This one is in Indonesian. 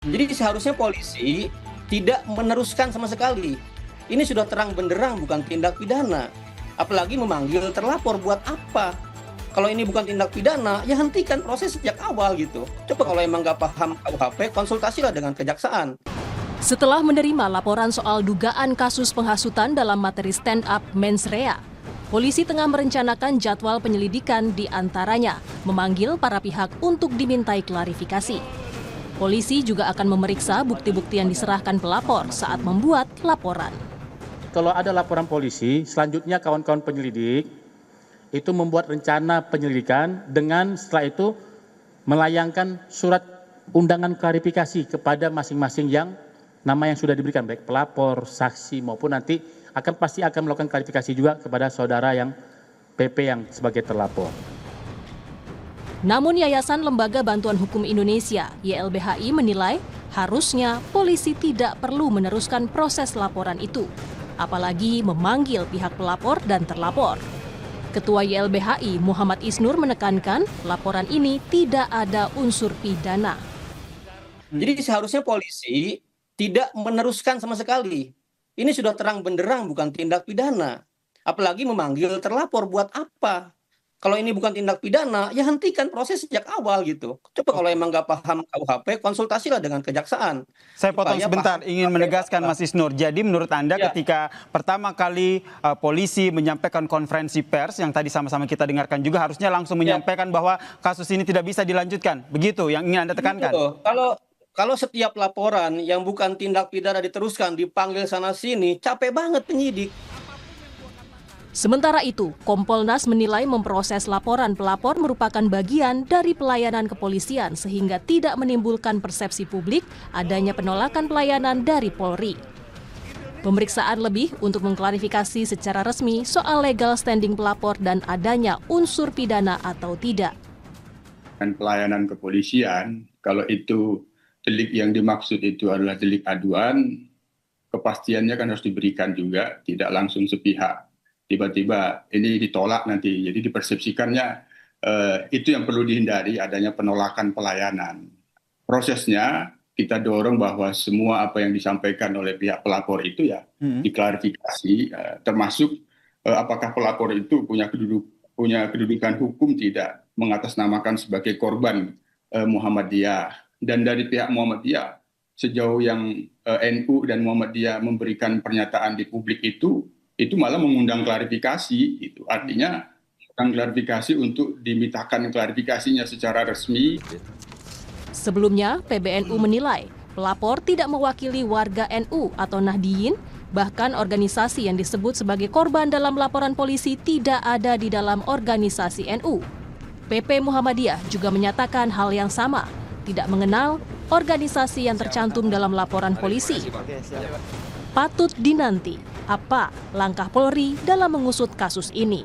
Jadi seharusnya polisi tidak meneruskan sama sekali. Ini sudah terang benderang bukan tindak pidana. Apalagi memanggil terlapor buat apa? Kalau ini bukan tindak pidana, ya hentikan proses sejak awal gitu. Coba kalau emang nggak paham KUHP, konsultasilah dengan kejaksaan. Setelah menerima laporan soal dugaan kasus penghasutan dalam materi stand up mens rea, polisi tengah merencanakan jadwal penyelidikan di antaranya memanggil para pihak untuk dimintai klarifikasi. Polisi juga akan memeriksa bukti-bukti yang diserahkan pelapor saat membuat laporan. Kalau ada laporan polisi, selanjutnya kawan-kawan penyelidik itu membuat rencana penyelidikan dengan setelah itu melayangkan surat undangan klarifikasi kepada masing-masing nama yang sudah diberikan, baik pelapor, saksi maupun nanti pasti akan melakukan klarifikasi juga kepada saudara yang PP yang sebagai terlapor. Namun Yayasan Lembaga Bantuan Hukum Indonesia (YLBHI) menilai harusnya polisi tidak perlu meneruskan proses laporan itu, apalagi memanggil pihak pelapor dan terlapor. Ketua YLBHI Muhammad Isnur menekankan laporan ini tidak ada unsur pidana. Jadi seharusnya polisi tidak meneruskan sama sekali. Ini sudah terang benderang bukan tindak pidana. Apalagi memanggil terlapor buat apa? Kalau ini bukan tindak pidana, ya hentikan proses sejak awal gitu. Coba kalau emang nggak paham KUHP, konsultasilah dengan kejaksaan. Saya potong sebentar, ingin menegaskan Mas Isnur. Jadi menurut Anda ketika pertama kali polisi menyampaikan konferensi pers yang tadi sama-sama kita dengarkan juga harusnya langsung menyampaikan bahwa kasus ini tidak bisa dilanjutkan. Begitu yang ingin Anda tekankan? Kalau setiap laporan yang bukan tindak pidana diteruskan, dipanggil sana-sini, capek banget penyidik. Sementara itu, Kompolnas menilai memproses laporan pelapor merupakan bagian dari pelayanan kepolisian sehingga tidak menimbulkan persepsi publik adanya penolakan pelayanan dari Polri. Pemeriksaan lebih untuk mengklarifikasi secara resmi soal legal standing pelapor dan adanya unsur pidana atau tidak. Dan pelayanan kepolisian, kalau itu delik yang dimaksud itu adalah delik aduan, kepastiannya kan harus diberikan juga, tidak langsung sepihak. Tiba-tiba ini ditolak nanti, jadi dipersepsikannya itu yang perlu dihindari, adanya penolakan pelayanan. Prosesnya kita dorong bahwa semua apa yang disampaikan oleh pihak pelapor itu ya diklarifikasi, termasuk apakah pelapor itu punya kedudukan hukum tidak, mengatasnamakan sebagai korban Muhammadiyah. Dan dari pihak Muhammadiyah, sejauh yang NU dan Muhammadiyah memberikan pernyataan di publik itu malah mengundang klarifikasi, itu artinya klarifikasi untuk dimintakan klarifikasinya secara resmi. Sebelumnya, PBNU menilai pelapor tidak mewakili warga NU atau Nahdiyin, bahkan organisasi yang disebut sebagai korban dalam laporan polisi tidak ada di dalam organisasi NU. PP Muhammadiyah juga menyatakan hal yang sama, tidak mengenal organisasi yang tercantum dalam laporan polisi. Patut dinanti apa langkah Polri dalam mengusut kasus ini.